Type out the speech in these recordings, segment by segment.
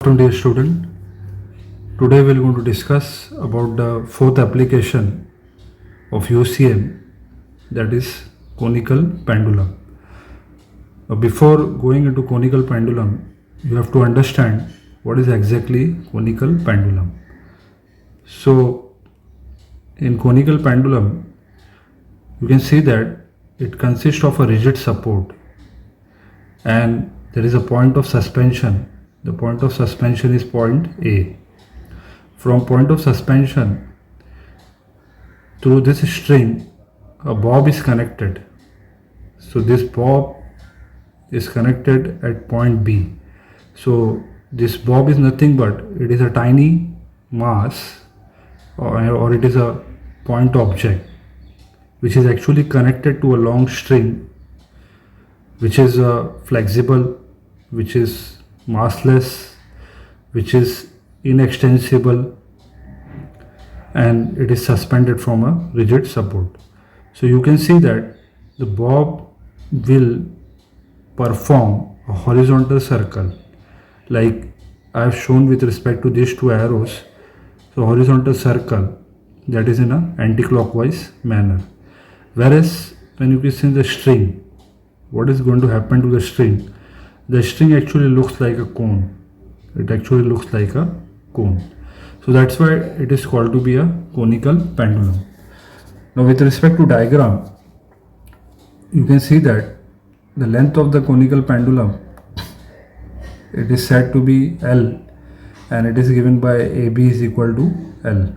Dear student, today we are going to discuss about the fourth application of UCM, that is conical pendulum. Now, before going into conical pendulum, you have to understand what is exactly conical pendulum. So in conical pendulum, you can see that it consists of a rigid support and there is a point of suspension. The point of suspension is point A. From point of suspension, through this string, a bob is connected. So this bob is connected at point B. So this bob is nothing but it is a tiny mass or it is a point object which is actually connected to a long string which is flexible, which is massless, which is inextensible, and it is suspended from a rigid support. So you can see that the bob will perform a horizontal circle like I have shown with respect to these two arrows. So horizontal circle, that is in a anti-clockwise manner. Whereas when you see the string, what is going to happen to the string? The string actually looks like a cone. It actually looks like a cone. So that's why it is called to be a conical pendulum. Now with respect to diagram, you can see that the length of the conical pendulum, it is said to be L, and it is given by AB is equal to L.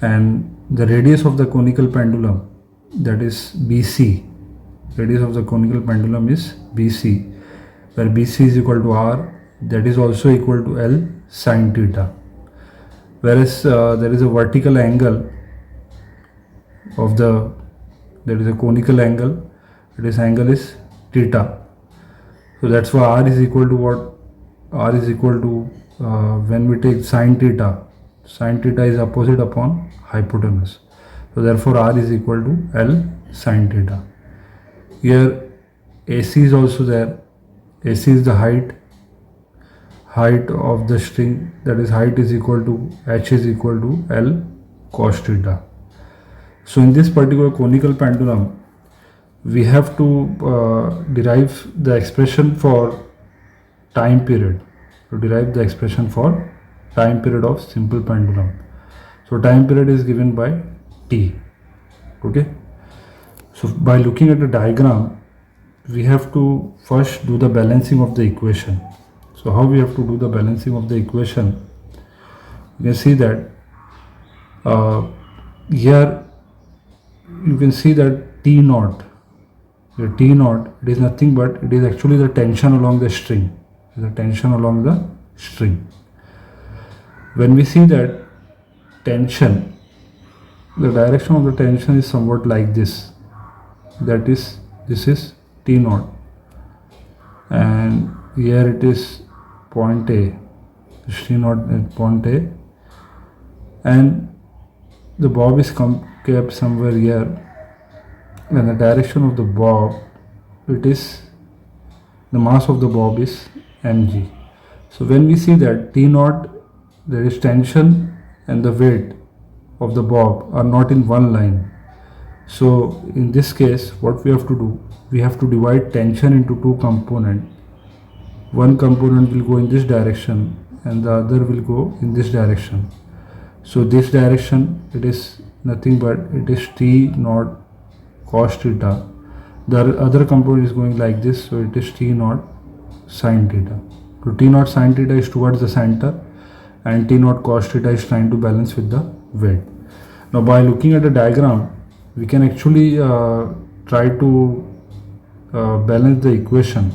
And the radius of the conical pendulum, that is BC. Radius of the conical pendulum is BC, where BC is equal to R, that is also equal to L sine theta. Whereas there is a vertical angle of there is a conical angle, this angle is theta. So that's why R is equal to what? R is equal to when we take sine theta is opposite upon hypotenuse. So therefore R is equal to L sine theta. Here AC is also there. AC is the height of the string, that is height is equal to H is equal to L cos theta. So in this particular conical pendulum, we have to derive the expression for time period. To derive the expression for time period of simple pendulum. So time period is given by T. Okay. So by looking at the diagram, we have to first do the balancing of the equation. So how we have to do the balancing of the equation? You can see that here you can see that T naught. The T naught, it is nothing but it is actually the tension along the string. The tension along the string. When we see that tension, the direction of the tension is somewhat like this. That is, this is T naught, and here it is point A. T naught at point A, and the bob is kept somewhere here. And the direction of the bob, it is the mass of the bob is mg. So when we see that T naught, there is tension and the weight of the bob are not in one line. So in this case, what we have to do, we have to divide tension into two components. One component will go in this direction and the other will go in this direction. So this direction, it is nothing but it is T naught cos theta. The other component is going like this, so it is T naught sin theta. So T naught sin theta is towards the center and T naught cos theta is trying to balance with the weight. Now by looking at the diagram, we can actually try to balance the equation.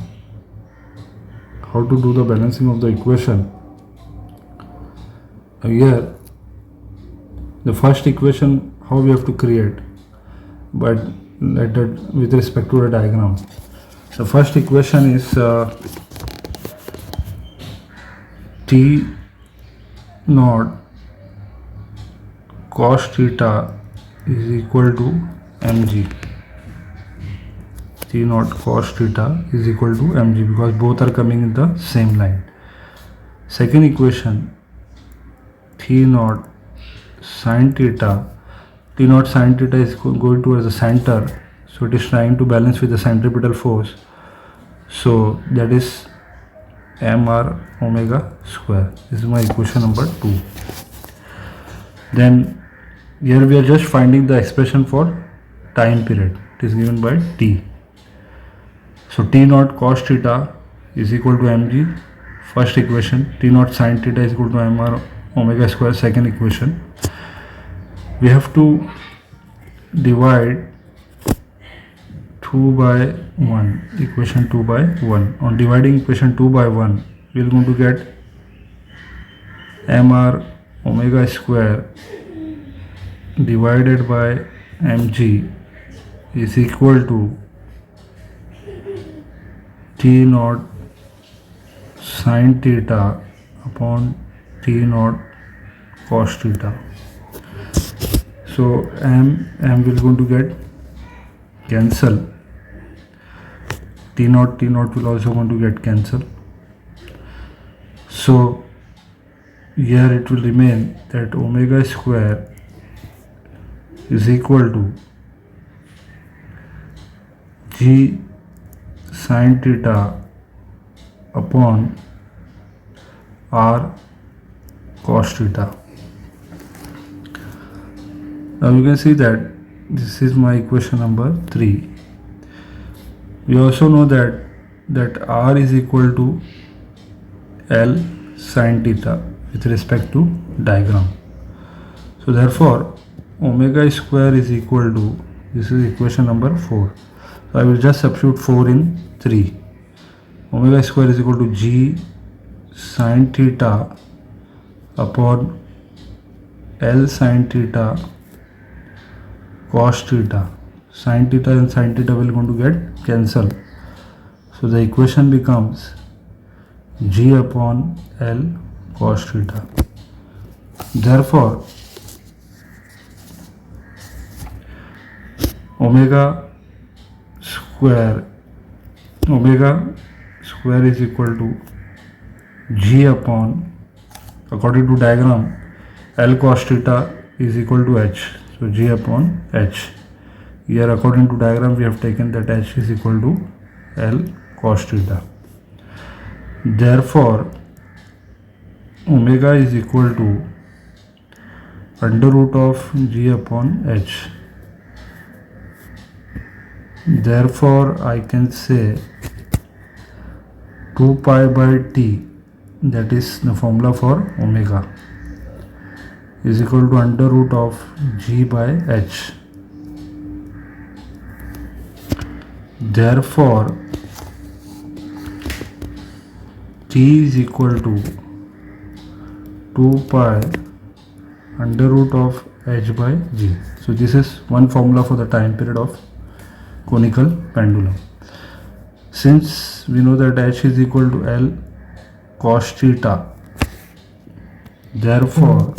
How to do the balancing of the equation? Here, the first equation, how we have to create, but with respect to the diagram. The first equation is T naught cos theta is equal to mg. T naught cos theta is equal to mg because both are coming in the same line. Second equation, T naught sine theta. T naught sine theta is going towards the center, so it is trying to balance with the centripetal force. So that is mr omega square. This is my equation number 2. Then here we are just finding the expression for time period. It is given by t. So t naught cos theta is equal to mg, first equation. T naught sin theta is equal to mr omega square, second equation. We have to divide 2 by 1, equation 2 by 1. On dividing equation 2 by 1, we are going to get mr omega square divided by mg is equal to t naught sin theta upon t naught cos theta. So m will going to get cancel. T naught will also going to get cancel. So here it will remain that omega square is equal to g sin theta upon r cos theta. Now you can see that this is my equation number 3. We also know that r is equal to L sin theta with respect to diagram. So therefore omega square is equal to, this is equation number 4. So I will just substitute 4 in 3. Omega square is equal to g sin theta upon L sin theta cos theta. Sin theta and sin theta will going to get cancel. So the equation becomes g upon L cos theta. Therefore omega square is equal to g upon, according to diagram, L cos theta is equal to h. So g upon h. Here according to diagram we have taken that h is equal to L cos theta. Therefore omega is equal to under root of g upon h. Therefore I can say 2 pi by t, that is the formula for omega, is equal to under root of g by h. Therefore t is equal to 2 pi under root of h by g. So this is one formula for the time period of conical pendulum. Since we know that h is equal to L cos theta, therefore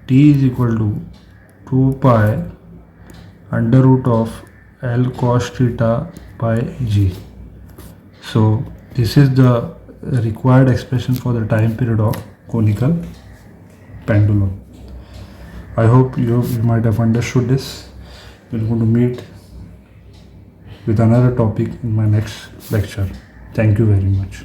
t is equal to 2 pi under root of L cos theta by g. So this is the required expression for the time period of conical pendulum. I hope you might have understood this. We're going to meet with another topic in my next lecture. Thank you very much.